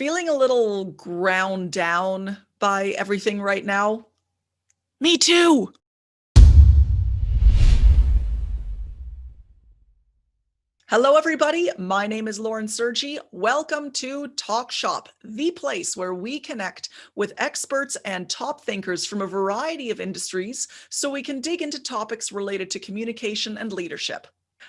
Feeling a little ground down by everything right now? Me too. Hello, everybody. My name is Lauren Sergi. Welcome to Talk Shop, the place where we connect with experts and top thinkers from a variety of industries so we can dig into topics related to communication and leadership.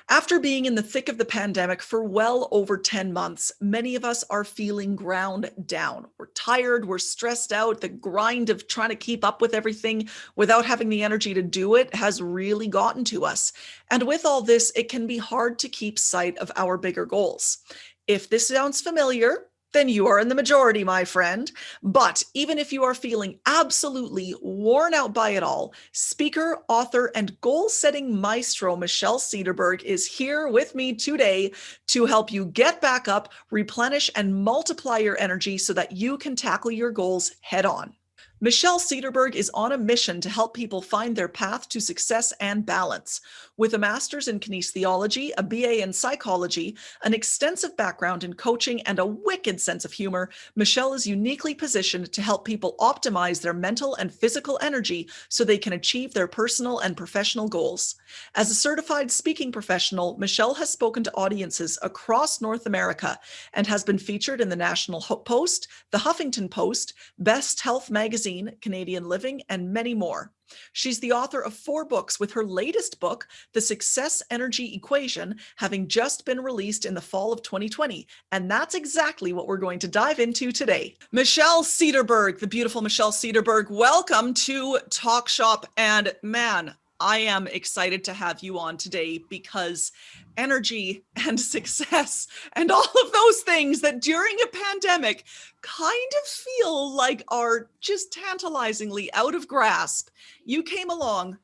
After being in the thick of the pandemic for well over 10 months, many of us are feeling ground down. We're tired, we're stressed out. The grind of trying to keep up with everything without having the energy to do it has really gotten to us. And with all this, it can be hard to keep sight of our bigger goals. If this sounds familiar, then you are in the majority, my friend. But even if you are feeling absolutely worn out by it all, speaker, author, and goal-setting maestro Michelle Cederberg is here with me today to help you get back up, replenish, and multiply your energy so that you can tackle your goals head on. Michelle Cederberg is on a mission to help people find their path to success and balance. With a master's in kinesiology, a BA in psychology, an extensive background in coaching, and a wicked sense of humor, Michelle is uniquely positioned to help people optimize their mental and physical energy so they can achieve their personal and professional goals. As a certified speaking professional, Michelle has spoken to audiences across North America and has been featured in the National Post, the Huffington Post, Best Health Magazine, Canadian Living, and many more. She's the author of 4 books, with her latest book, The Success Energy Equation, having just been released in the fall of 2020. And that's exactly what we're going to dive into today. Michelle Cederberg, the beautiful Michelle Cederberg, welcome to Talk Shop. And man, I am excited to have you on today because energy and success and all of those things that during a pandemic kind of feel like are just tantalizingly out of grasp, you came along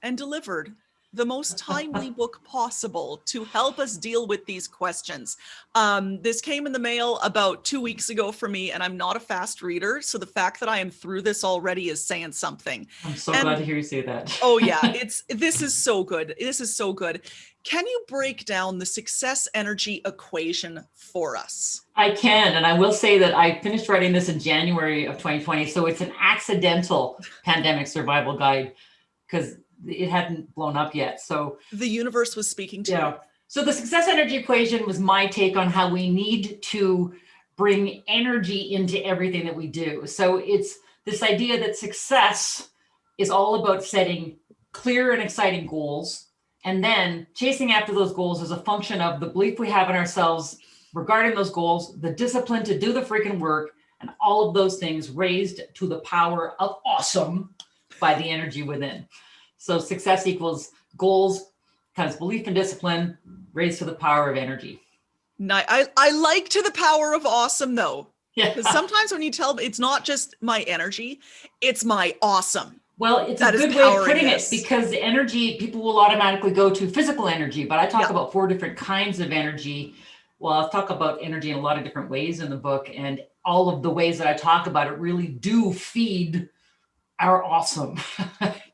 and delivered the most timely book possible to help us deal with these questions. This came in the mail about 2 weeks ago for me, and I'm not a fast reader, so the fact that I am through this already is saying something. I'm so glad to hear you say that. Oh yeah, this is so good. This is so good. Can you break down the success energy equation for us? I can, and I will say that I finished writing this in January of 2020, so it's an accidental pandemic survival guide because it hadn't blown up yet. So the universe was speaking to you. So the success energy equation was my take on how we need to bring energy into everything that we do. So it's this idea that success is all about setting clear and exciting goals, and then chasing after those goals is a function of the belief we have in ourselves regarding those goals, the discipline to do the freaking work, and all of those things raised to the power of awesome by the energy within. So success equals goals times belief and discipline raised to the power of energy. I like to the power of awesome though. Yeah. Because sometimes when you tell it's not just my energy, it's my awesome. Well, it's a good way of putting it, because the energy, people will automatically go to physical energy, but I talk about 4 different kinds of energy. Well, I'll talk about energy in a lot of different ways in the book, and all of the ways that I talk about it really do feed our awesome.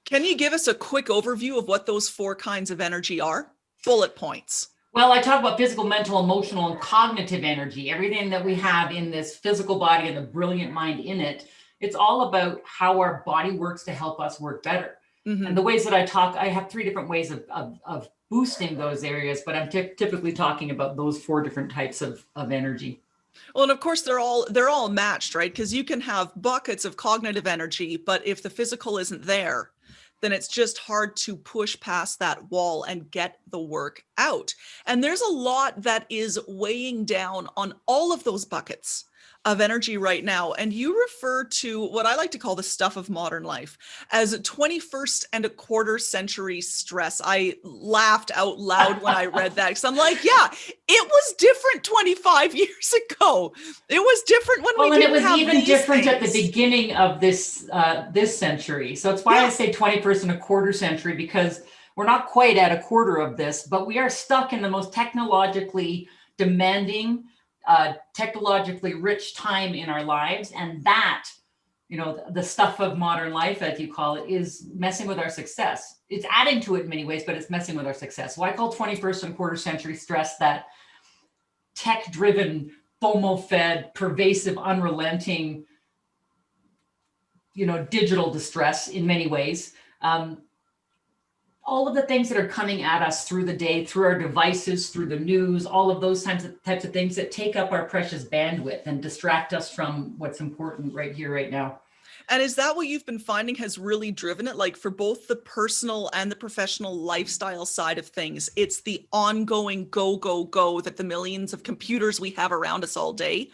Can you give us a quick overview of what those 4 kinds of energy are? Bullet points. Well, I talk about physical, mental, emotional, and cognitive energy, everything that we have in this physical body and the brilliant mind in it. It's all about how our body works to help us work better. Mm-hmm. And the ways that I talk, I have 3 different ways of boosting those areas, but I'm typically talking about those 4 different types of energy. Well, and of course they're all matched, right? Because you can have buckets of cognitive energy, but if the physical isn't there, then it's just hard to push past that wall and get the work out. And there's a lot that is weighing down on all of those buckets of energy right now. And you refer to what I like to call the stuff of modern life as 21st and a quarter century stress. I laughed out loud when I read that because I'm like, yeah, it was different 25 years ago. It was different when we didn't have these things. Well, and it was even different at the beginning of this century. So it's why I say 21st and a quarter century, because we're not quite at a quarter of this, but we are stuck in the most technologically demanding, technologically rich time in our lives. And that, the stuff of modern life, as you call it, is messing with our success. It's adding to it in many ways, but it's messing with our success. So I call 21st and quarter century stress that tech-driven FOMO fed, pervasive, unrelenting, digital distress in many ways. All of the things that are coming at us through the day, through our devices, through the news, all of those types of things that take up our precious bandwidth and distract us from what's important right here, right now. And is that what you've been finding has really driven it? Like for both the personal and the professional lifestyle side of things, it's the ongoing go, go, go that the millions of computers we have around us all day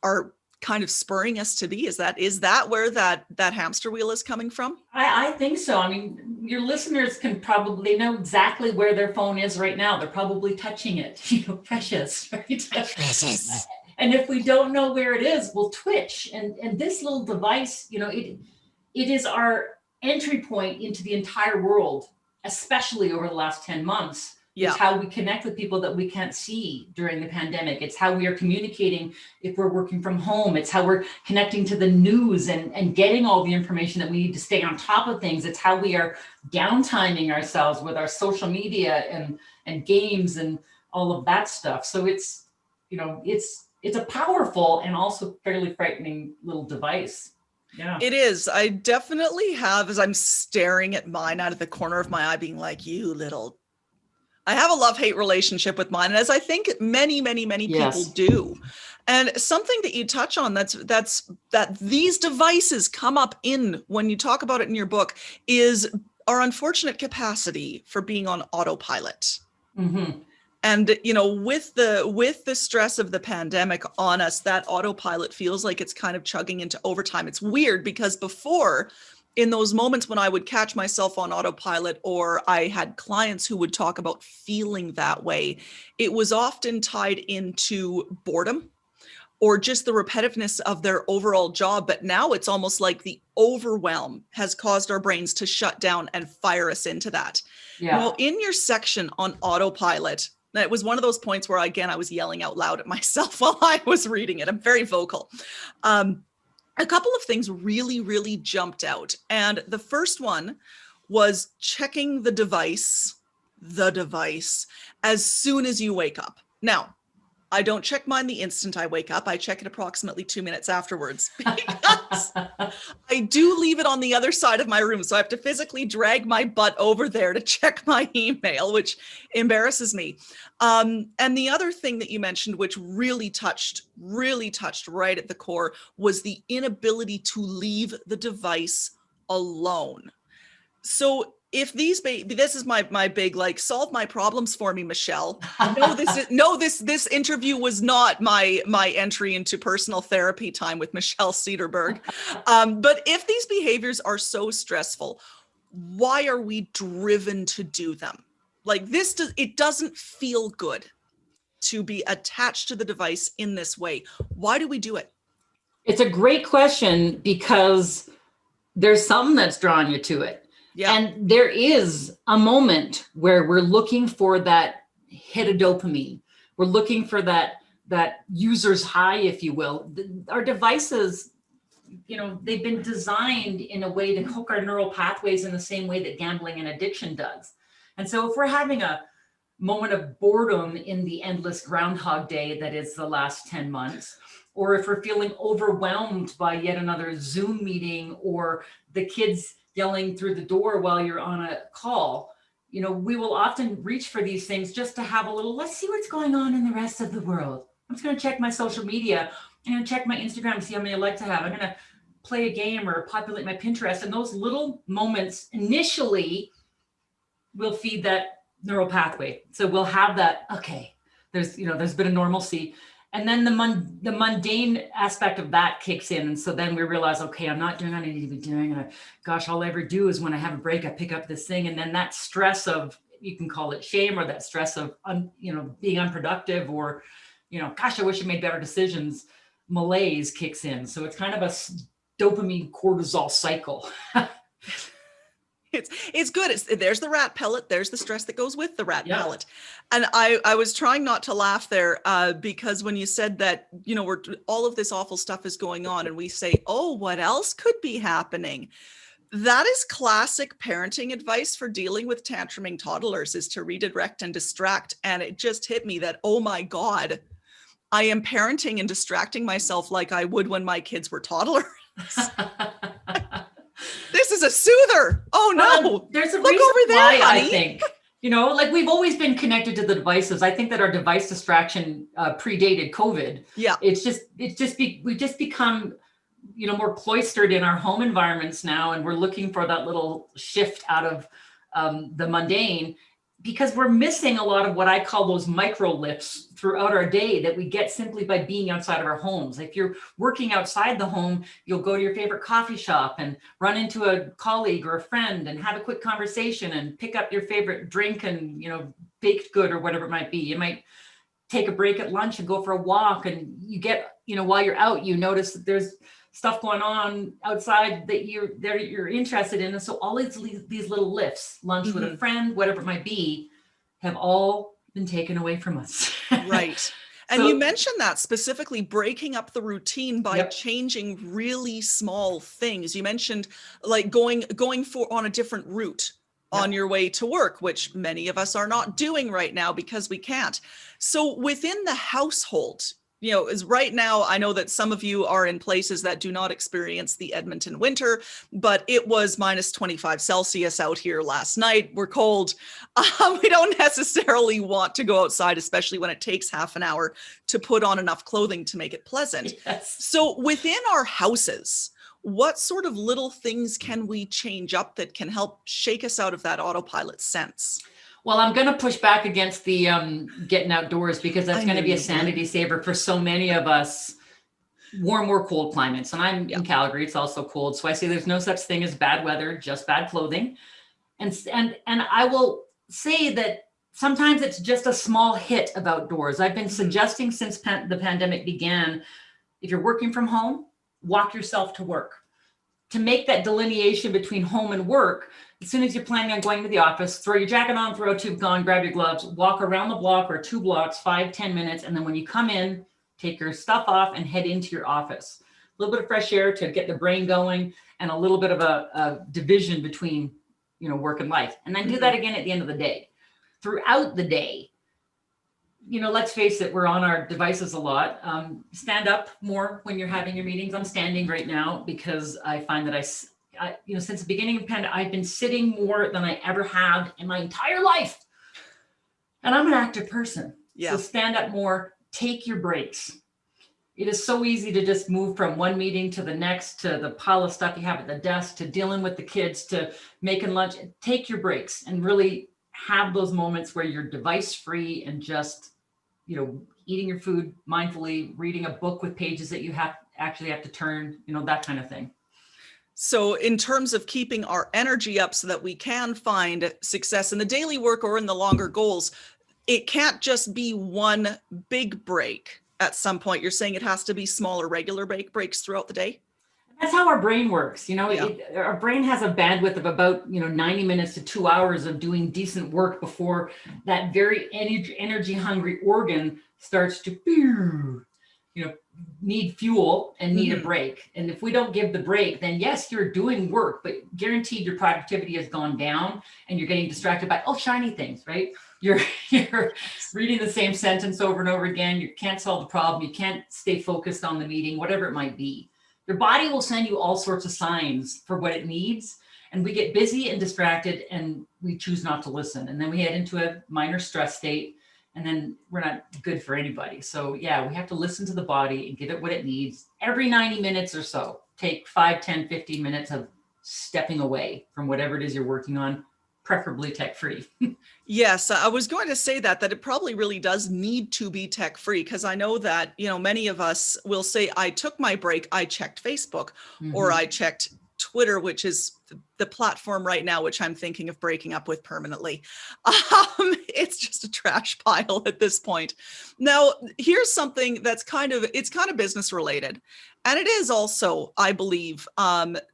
are kind of spurring us to be. Is that where that hamster wheel is coming from? I think so. I mean, your listeners can probably know exactly where their phone is right now. They're probably touching it, precious, right? Precious. And if we don't know where it is, we'll twitch. And this little device, it is our entry point into the entire world, especially over the last 10 months. Yeah. It's how we connect with people that we can't see during the pandemic. It's how we are communicating if we're working from home. It's how we're connecting to the news and getting all the information that we need to stay on top of things. It's how we are downtiming ourselves with our social media and games and all of that stuff. So it's a powerful and also fairly frightening little device. Yeah. It is. I definitely have, as I'm staring at mine out of the corner of my eye, being like, I have a love-hate relationship with mine. And as I think many, many, many Yes. people do. And something that you touch on that these devices come up in when you talk about it in your book is our unfortunate capacity for being on autopilot. Mm-hmm. And, with the stress of the pandemic on us, that autopilot feels like it's kind of chugging into overtime. It's weird because before, in those moments when I would catch myself on autopilot, or I had clients who would talk about feeling that way, it was often tied into boredom or just the repetitiveness of their overall job. But now it's almost like the overwhelm has caused our brains to shut down and fire us into that. Yeah. Now, in your section on autopilot, it was one of those points where, again, I was yelling out loud at myself while I was reading it. I'm very vocal. A couple of things really, really jumped out. And the first one was checking the device as soon as you wake up. Now, I don't check mine the instant I wake up. I check it approximately 2 minutes afterwards because I do leave it on the other side of my room. So I have to physically drag my butt over there to check my email, which embarrasses me. And the other thing that you mentioned, which really touched right at the core, was the inability to leave the device alone. So if this is my big, like, solve my problems for me, Michelle. This interview was not my entry into personal therapy time with Michelle Cederberg. But if these behaviors are so stressful, why are we driven to do them? Like it doesn't feel good to be attached to the device in this way. Why do we do it? It's a great question because there's something that's drawing you to it. Yeah. And there is a moment where we're looking for that hit of dopamine. We're looking for that user's high, if you will. Our devices, they've been designed in a way to hook our neural pathways in the same way that gambling and addiction does. And so if we're having a moment of boredom in the endless Groundhog Day that is the last 10 months, or if we're feeling overwhelmed by yet another Zoom meeting or the kids yelling through the door while you're on a call, we will often reach for these things just to have a little, let's see what's going on in the rest of the world. I'm just going to check my social media. I'm going to check my Instagram to see how many likes I have. I'm going to play a game or populate my Pinterest. And those little moments initially will feed that neural pathway. So we'll have that, okay, there's been a normalcy. And then the mundane aspect of that kicks in. And so then we realize, okay, I'm not doing what I need to be doing. And gosh, all I ever do is when I have a break, I pick up this thing. And then that stress of, you can call it shame, or that stress of, being unproductive, or, gosh, I wish I made better decisions. Malaise kicks in. So it's kind of a dopamine cortisol cycle. It's good. There's the rat pellet. There's the stress that goes with the rat pellet. And I was trying not to laugh there because when you said that, all of this awful stuff is going on and we say, oh, what else could be happening? That is classic parenting advice for dealing with tantruming toddlers, is to redirect and distract. And it just hit me that, oh my God, I am parenting and distracting myself like I would when my kids were toddlers. This is a soother. Oh no. There's a Look reason over there, why, honey. I think. Like we've always been connected to the devices. I think that our device distraction predated COVID. Yeah. We've just become, more cloistered in our home environments now, and we're looking for that little shift out of the mundane, because we're missing a lot of what I call those micro lifts throughout our day that we get simply by being outside of our homes. If you're working outside the home, you'll go to your favorite coffee shop and run into a colleague or a friend and have a quick conversation and pick up your favorite drink and, baked good or whatever it might be. You might take a break at lunch and go for a walk, and you get, while you're out, you notice that there's stuff going on outside that you're interested in. And so all these little lifts, lunch with a friend, whatever it might be, have all been taken away from us. Right. And you mentioned that specifically, breaking up the routine by changing really small things. You mentioned like going on a different route on your way to work, which many of us are not doing right now because we can't. So within the household, is right now, I know that some of you are in places that do not experience the Edmonton winter, but it was minus 25 Celsius out here last night. We're cold. We don't necessarily want to go outside, especially when it takes half an hour to put on enough clothing to make it pleasant. Yes. So within our houses, what sort of little things can we change up that can help shake us out of that autopilot sense? Well, I'm going to push back against the getting outdoors, because that's going to be a sanity saver for so many of us. Warm or cold climates. And I'm in Calgary. It's also cold. So I say there's no such thing as bad weather, just bad clothing. And I will say that sometimes it's just a small hit of outdoors. I've been suggesting since the pandemic began, if you're working from home, walk yourself to work. To make that delineation between home and work, as soon as you're planning on going to the office, throw your jacket on, throw a tube on, grab your gloves, walk around the block or 2 blocks, 5-10 minutes. And then when you come in, take your stuff off and head into your office. A little bit of fresh air to get the brain going, and a little bit of a division between, work and life. And then do that again at the end of the day. Throughout the day, let's face it, we're on our devices a lot. Stand up more when you're having your meetings. I'm standing right now because I find that I since the beginning of the pandemic, I've been sitting more than I ever have in my entire life. And I'm an active person. Yeah. So stand up more, take your breaks. It is so easy to just move from one meeting to the next, to the pile of stuff you have at the desk, to dealing with the kids, to making lunch. Take your breaks and really have those moments where you're device free and just, eating your food mindfully, reading a book with pages that you have to turn, that kind of thing. So in terms of keeping our energy up so that we can find success in the daily work or in the longer goals, it can't just be one big break at some point. You're saying it has to be smaller, regular breaks throughout the day? That's how our brain works. Our brain has a bandwidth of about, 90 minutes to 2 hours of doing decent work before that very energy hungry organ starts to, need fuel and need a break. And if we don't give the break, then yes, you're doing work, but guaranteed your productivity has gone down and you're getting distracted by, shiny things, right? You're reading the same sentence over and over again. You can't solve the problem. You can't stay focused on the meeting, whatever it might be. Your body will send you all sorts of signs for what it needs. And we get busy and distracted and we choose not to listen. And then we head into a minor stress state, and then we're not good for anybody. So yeah, we have to listen to the body and give it what it needs. Every 90 minutes or so, take 5, 10, 15 minutes of stepping away from whatever it is you're working on, preferably tech-free. Yes, I was going to say that it probably really does need to be tech-free, because I know that, many of us will say, I took my break, I checked Facebook, or I checked Twitter, which is the platform right now, which I'm thinking of breaking up with permanently. It's just a trash pile at this point. Now, here's something that's kind of business related. And it is also, I believe,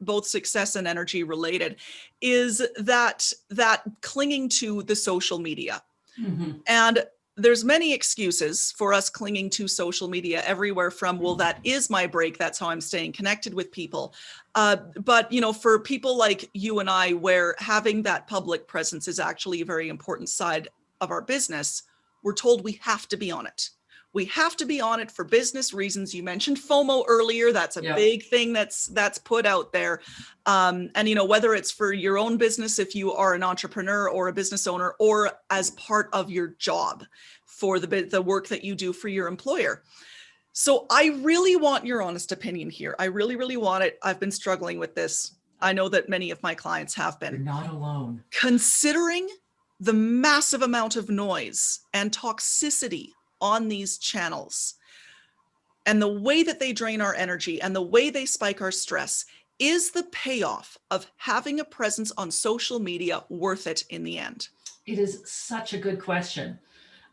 both success and energy related, is that clinging to the social media. And there's many excuses for us clinging to social media, everywhere from, well, that is my break, that's how I'm staying connected with people. But, for people like you and I, where having that public presence is actually a very important side of our business, we're told we have to be on it. We have to be on it for business reasons. You mentioned FOMO earlier. That's a big thing that's put out there. And, whether it's for your own business, if you are an entrepreneur or a business owner, or as part of your job for the work that you do for your employer. So I really want your honest opinion here. I really, really want it. I've been struggling with this. I know that many of my clients have been. You're not alone. Considering the massive amount of noise and toxicity on these channels and the way that they drain our energy and the way they spike our stress, is the payoff of having a presence on social media worth it in the end? It is such a good question.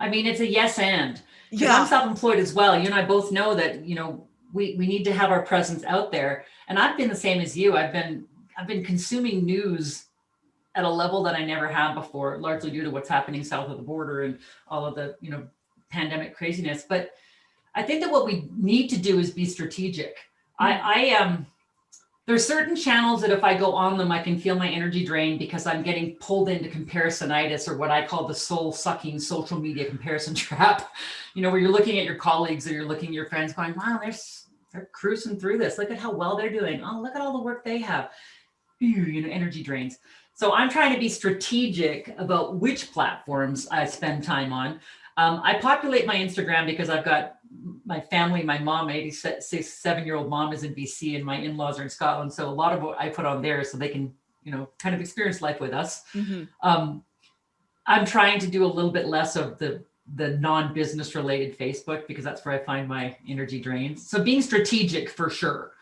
I mean, it's a yes and. Yeah. I'm self-employed as well. You and I both know that, we need to have our presence out there. And I've been the same as you. I've been consuming news at a level that I never have before, largely due to what's happening south of the border and all of the, pandemic craziness. But I think that what we need to do is be strategic. There's certain channels that if I go on them, I can feel my energy drain because I'm getting pulled into comparisonitis, or what I call the soul sucking social media comparison trap, where you're looking at your colleagues or you're looking at your friends going, wow, they're cruising through this. Look at how well they're doing. Oh, look at all the work they have. Energy drains. So I'm trying to be strategic about which platforms I spend time on. I populate my Instagram because I've got my family, my mom, my 87-year-old mom is in BC and my in-laws are in Scotland. So a lot of what I put on there so they can, kind of experience life with us. Mm-hmm. I'm trying to do a little bit less of the non-business related Facebook because that's where I find my energy drains. So being strategic for sure.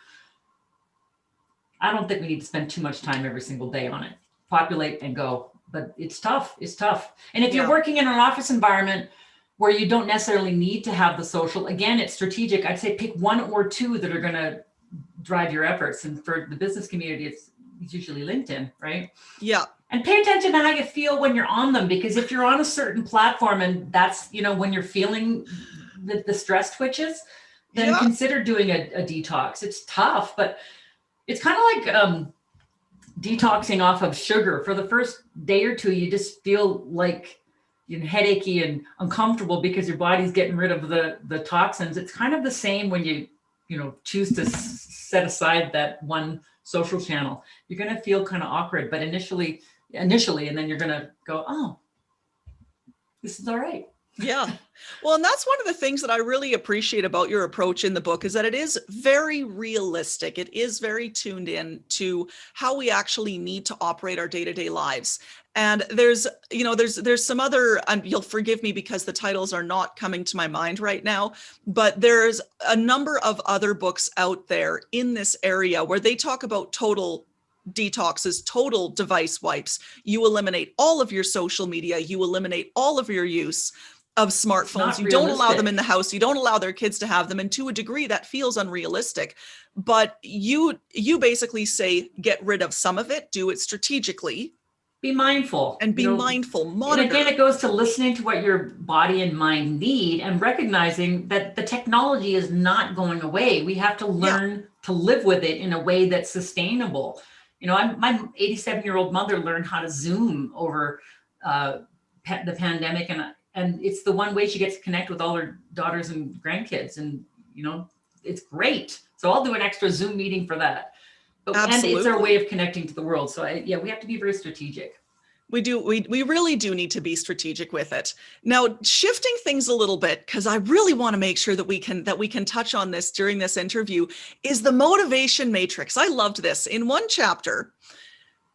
I don't think we need to spend too much time every single day on it. Populate and go, but it's tough. It's tough. And if you're working in an office environment where you don't necessarily need to have the social, again, it's strategic. I'd say pick one or two that are going to drive your efforts. And for the business community, it's usually LinkedIn, right? Yeah. And pay attention to how you feel when you're on them, because if you're on a certain platform and that's, when you're feeling the stress twitches, then consider doing a detox. It's tough, but it's kind of like detoxing off of sugar. For the first day or two, you just feel like headachy and uncomfortable because your body's getting rid of the toxins. It's kind of the same when you choose to set aside that one social channel. You're going to feel kind of awkward, but initially, and then you're going to go, oh, this is all right. Yeah. Well, and that's one of the things that I really appreciate about your approach in the book, is that it is very realistic. It is very tuned in to how we actually need to operate our day-to-day lives. And there's some other, and you'll forgive me because the titles are not coming to my mind right now, but there's a number of other books out there in this area where they talk about total detoxes, total device wipes. You eliminate all of your social media. You eliminate all of your use of smartphones. You don't allow them in the house. You don't allow their kids to have them. And to a degree that feels unrealistic, but you basically say, get rid of some of it, do it strategically. Be mindful. And be mindful, monitor. And again, it goes to listening to what your body and mind need and recognizing that the technology is not going away. We have to learn to live with it in a way that's sustainable. My 87-year-old mother learned how to Zoom over the pandemic, and it's the one way she gets to connect with all her daughters and grandkids. And, it's great. So I'll do an extra Zoom meeting for that. And it's our way of connecting to the world. So we have to be very strategic. We do. We really do need to be strategic with it. Now, shifting things a little bit, because I really want to make sure that we can touch on this during this interview, is the motivation matrix. I loved this. In one chapter,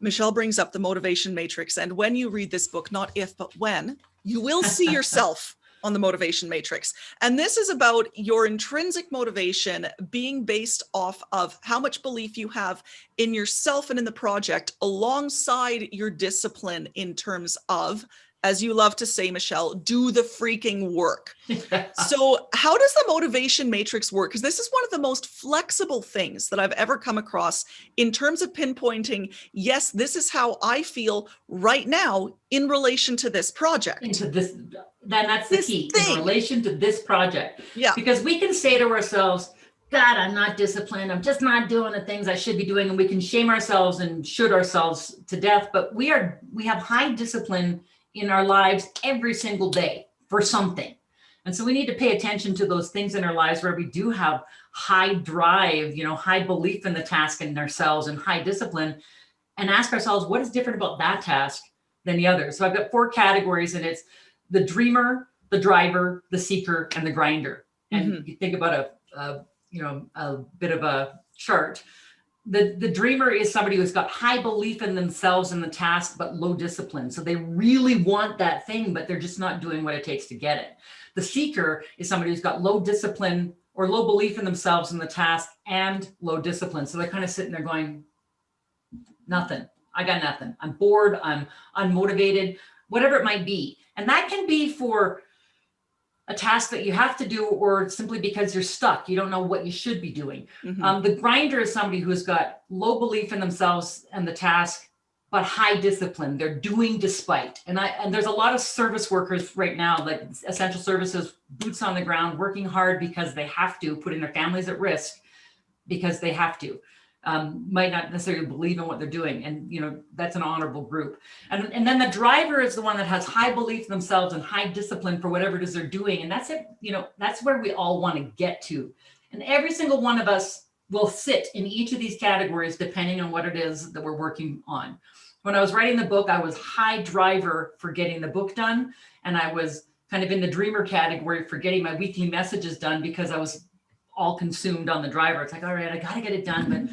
Michelle brings up the motivation matrix. And when you read this book, not if, but when, you will see yourself on the motivation matrix. And this is about your intrinsic motivation being based off of how much belief you have in yourself and in the project, alongside your discipline in terms of, as you love to say, Michelle, do the freaking work. So how does the motivation matrix work? Because this is one of the most flexible things that I've ever come across in terms of pinpointing, yes, this is how I feel right now in relation to this project. That's the key, in relation to this project. Yeah. Because we can say to ourselves, God, I'm not disciplined. I'm just not doing the things I should be doing. And we can shame ourselves and should ourselves to death. But we have high discipline in our lives every single day for something. And so we need to pay attention to those things in our lives where we do have high drive, high belief in the task and ourselves and high discipline, and ask ourselves, what is different about that task than the others? So I've got 4 categories, and it's the dreamer, the driver, the seeker, and the grinder. And you think about a bit of a chart. The dreamer is somebody who's got high belief in themselves and the task, but low discipline. So they really want that thing, but they're just not doing what it takes to get it. The seeker is somebody who's got low discipline or low belief in themselves and the task and low discipline. So they're kind of sitting there going, nothing. I got nothing. I'm bored. I'm unmotivated, whatever it might be. And that can be for a task that you have to do, or simply because you're stuck. You don't know what you should be doing. The grinder is somebody who's got low belief in themselves and the task, but high discipline. They're doing despite. And there's a lot of service workers right now, like essential services, boots on the ground, working hard because they have to, putting their families at risk because they have to. Might not necessarily believe in what they're doing. And, that's an honorable group. And then the driver is the one that has high belief in themselves and high discipline for whatever it is they're doing. And that's it. That's where we all want to get to. And every single one of us will sit in each of these categories, depending on what it is that we're working on. When I was writing the book, I was high driver for getting the book done. And I was kind of in the dreamer category for getting my weekly messages done, because I was all consumed on the driver. It's like, all right, I got to get it done. But,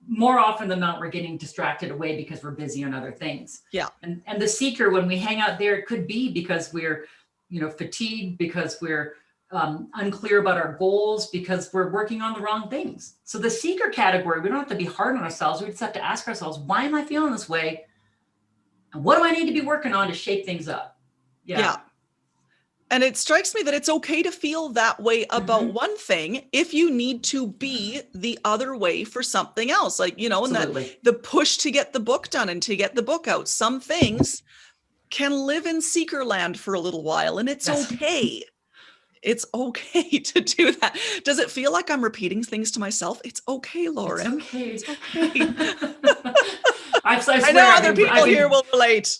more often than not, we're getting distracted away because we're busy on other things. Yeah. And the seeker, when we hang out there, it could be because we're, fatigued, because we're unclear about our goals, because we're working on the wrong things. So the seeker category, we don't have to be hard on ourselves. We just have to ask ourselves, why am I feeling this way? And what do I need to be working on to shape things up? Yeah. And it strikes me that it's okay to feel that way about one thing if you need to be the other way for something else. Like, and that the push to get the book done and to get the book out. Some things can live in seeker land for a little while, and it's okay. It's okay to do that. Does it feel like I'm repeating things to myself? It's okay, Lauren. It's okay. It's okay. I know other people here will relate.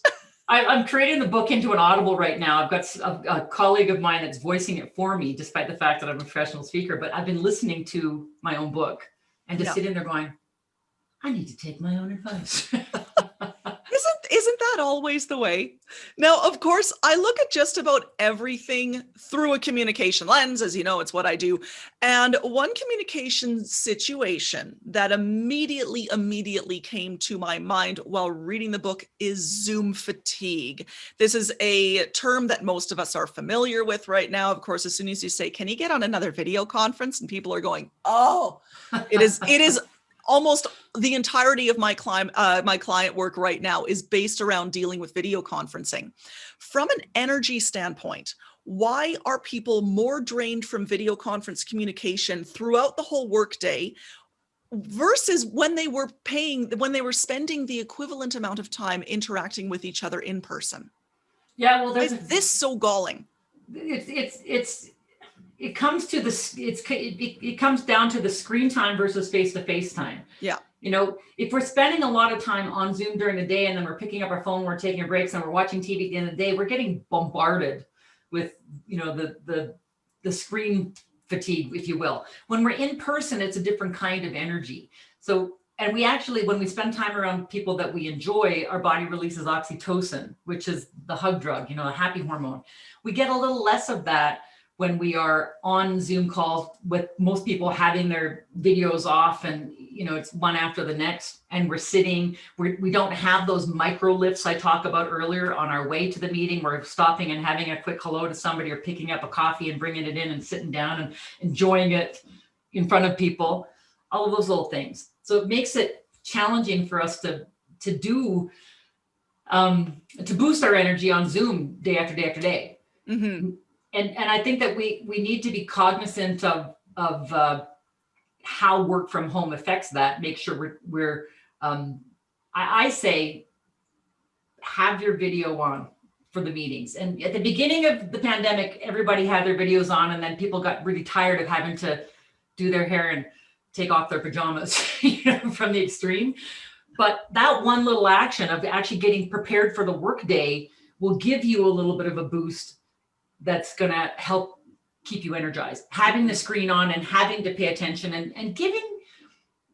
I'm creating the book into an Audible right now. I've got a colleague of mine that's voicing it for me, despite the fact that I'm a professional speaker, but I've been listening to my own book and just sitting there going, I need to take my own advice. Isn't that always the way? Now, of course, I look at just about everything through a communication lens. As you know, it's what I do. And one communication situation that immediately came to my mind while reading the book is Zoom fatigue. This is a term that most of us are familiar with right now. Of course, as soon as you say, can you get on another video conference? And people are going, oh, it is almost the entirety of my client work right now is based around dealing with video conferencing. From an energy standpoint, why are people more drained from video conference communication throughout the whole workday versus when they were spending the equivalent amount of time interacting with each other in person? Yeah, well, is this so galling? It comes down to the screen time versus face-to-face time. Yeah. If we're spending a lot of time on Zoom during the day and then we're picking up our phone, we're taking breaks and we're watching TV at the end of the day, we're getting bombarded with, the screen fatigue, if you will. When we're in person, it's a different kind of energy. So, and we actually, when we spend time around people that we enjoy, our body releases oxytocin, which is the hug drug, a happy hormone. We get a little less of that when we are on Zoom calls with most people having their videos off and, it's one after the next, and we're sitting, we don't have those micro lifts I talked about earlier on our way to the meeting. We're stopping and having a quick hello to somebody or picking up a coffee and bringing it in and sitting down and enjoying it in front of people, all of those little things. So it makes it challenging for us to boost our energy on Zoom day after day after day. Mm-hmm. And I think that we need to be cognizant of how work from home affects that. Make sure we're I say, have your video on for the meetings. And at the beginning of the pandemic, everybody had their videos on, and then people got really tired of having to do their hair and take off their pajamas, from the extreme. But that one little action of actually getting prepared for the workday will give you a little bit of a boost that's going to help keep you energized. Having the screen on and having to pay attention and giving,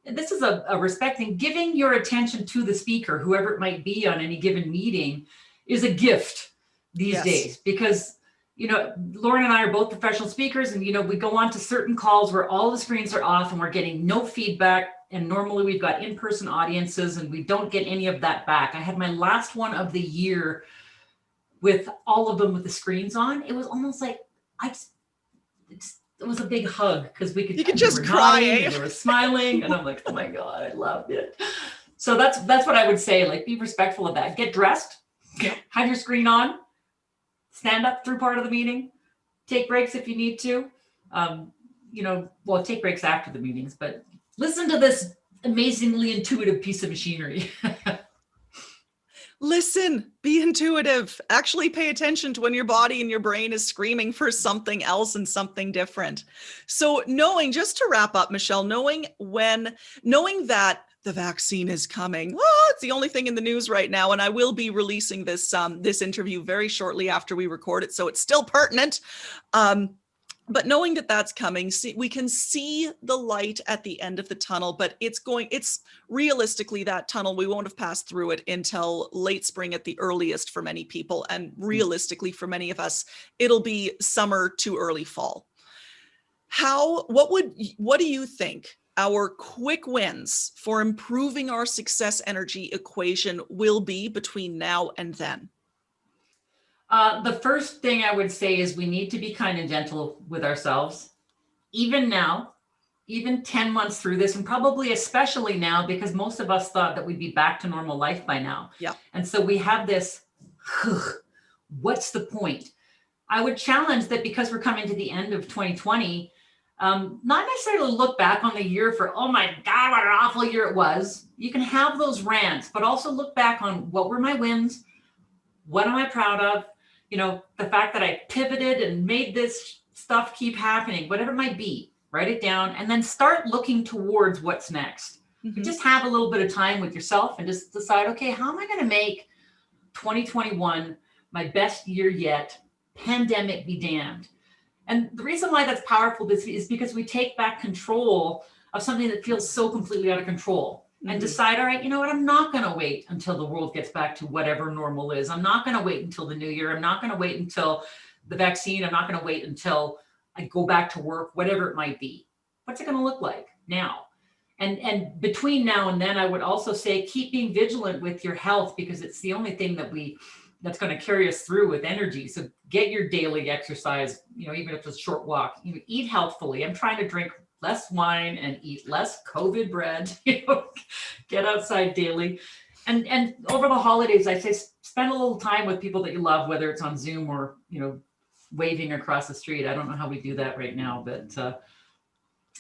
this is a respect thing, giving your attention to the speaker, whoever it might be on any given meeting, is a gift these days, because Lauren and I are both professional speakers, and we go on to certain calls where all the screens are off and we're getting no feedback. And normally we've got in-person audiences and we don't get any of that back. I had my last one of the year with all of them with the screens on. It was almost like it was a big hug, because we could just cry, and they were smiling, and I'm like, oh my God, I loved it. So that's what I would say. Like, be respectful of that. Get dressed, have your screen on, stand up through part of the meeting, take breaks if you need to. Well, take breaks after the meetings, but listen to this amazingly intuitive piece of machinery. Listen, be intuitive, actually pay attention to when your body and your brain is screaming for something else and something different. So just to wrap up, Michelle, knowing that the vaccine is coming, it's the only thing in the news right now. And I will be releasing this interview very shortly after we record it, so it's still pertinent. But knowing that that's coming, we can see the light at the end of the tunnel, but it's realistically, that tunnel, we won't have passed through it until late spring at the earliest for many people. And realistically, for many of us, it'll be summer to early fall. What do you think our quick wins for improving our success energy equation will be between now and then? The first thing I would say is we need to be kind and gentle with ourselves, even now, even 10 months through this, and probably especially now, because most of us thought that we'd be back to normal life by now. Yeah. And so we have this, what's the point? I would challenge that, because we're coming to the end of 2020, not necessarily look back on the year for, oh my God, what an awful year it was. You can have those rants, but also look back on what were my wins? What am I proud of? The fact that I pivoted and made this stuff keep happening, whatever it might be, write it down, and then start looking towards what's next. Mm-hmm. Just have a little bit of time with yourself and just decide, okay, how am I going to make 2021 my best year yet? Pandemic be damned. And the reason why that's powerful is because we take back control of something that feels so completely out of control. And decide, all right, you know what, I'm not going to wait until the world gets back to whatever normal is. I'm not going to wait until the new year. I'm not going to wait until the vaccine. I'm not going to wait until I go back to work, whatever it might be. What's it going to look like now? And between now and then, I would also say keep being vigilant with your health, because it's the only thing that's going to carry us through with energy. So get your daily exercise, even if it's a short walk, eat healthfully. I'm trying to drink less wine and eat less COVID bread, get outside daily. And over the holidays, I say, spend a little time with people that you love, whether it's on Zoom or, waving across the street. I don't know how we do that right now, but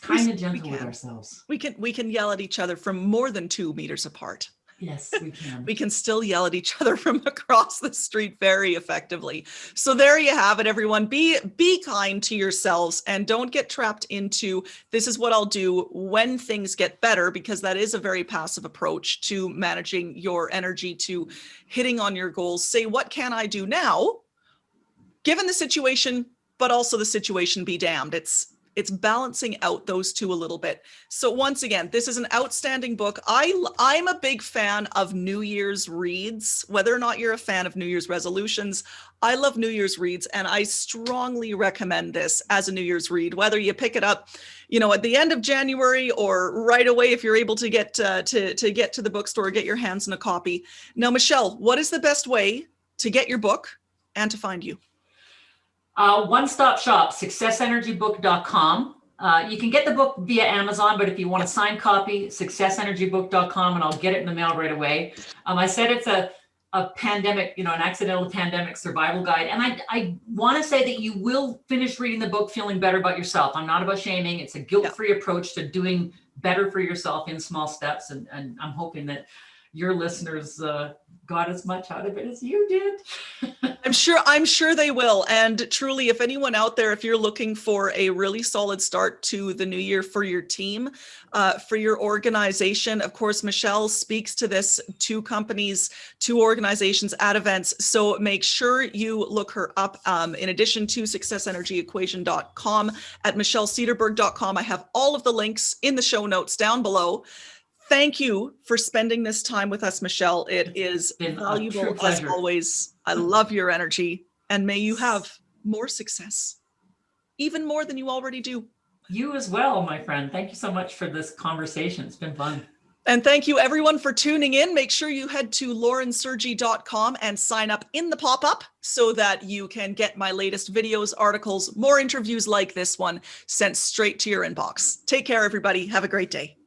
kind and gentle with ourselves. We can yell at each other from more than 2 meters apart. Yes, we can. We can still yell at each other from across the street very effectively. So there you have it, everyone. Be kind to yourselves and don't get trapped into, this is what I'll do when things get better, because that is a very passive approach to managing your energy, to hitting on your goals. Say, what can I do now, given the situation, but also the situation be damned. It's balancing out those two a little bit. So once again, this is an outstanding book. I'm a big fan of New Year's reads, whether or not you're a fan of New Year's resolutions. I love New Year's reads, and I strongly recommend this as a New Year's read, whether you pick it up, at the end of January or right away if you're able to get to the bookstore, get your hands on a copy. Now, Michelle, what is the best way to get your book and to find you? One-stop shop, successenergybook.com. You can get the book via Amazon, but if you want a signed copy, successenergybook.com, and I'll get it in the mail right away. I said it's a pandemic, an accidental pandemic survival guide. And I want to say that you will finish reading the book feeling better about yourself. I'm not about shaming. It's a guilt-free approach to doing better for yourself in small steps. And I'm hoping that your listeners got as much out of it as you did. I'm sure they will. And truly, if anyone out there, if you're looking for a really solid start to the new year for your team, for your organization, of course, Michelle speaks to this to companies, to organizations at events. So make sure you look her up. In addition to successenergyequation.com, at michellecederberg.com. I have all of the links in the show notes down below. Thank you for spending this time with us, Michelle. It is valuable as always. I love your energy, and may you have more success, even more than you already do. You as well, my friend. Thank you so much for this conversation. It's been fun. And thank you everyone for tuning in. Make sure you head to laurensergi.com and sign up in the pop-up so that you can get my latest videos, articles, more interviews like this one sent straight to your inbox. Take care, everybody. Have a great day.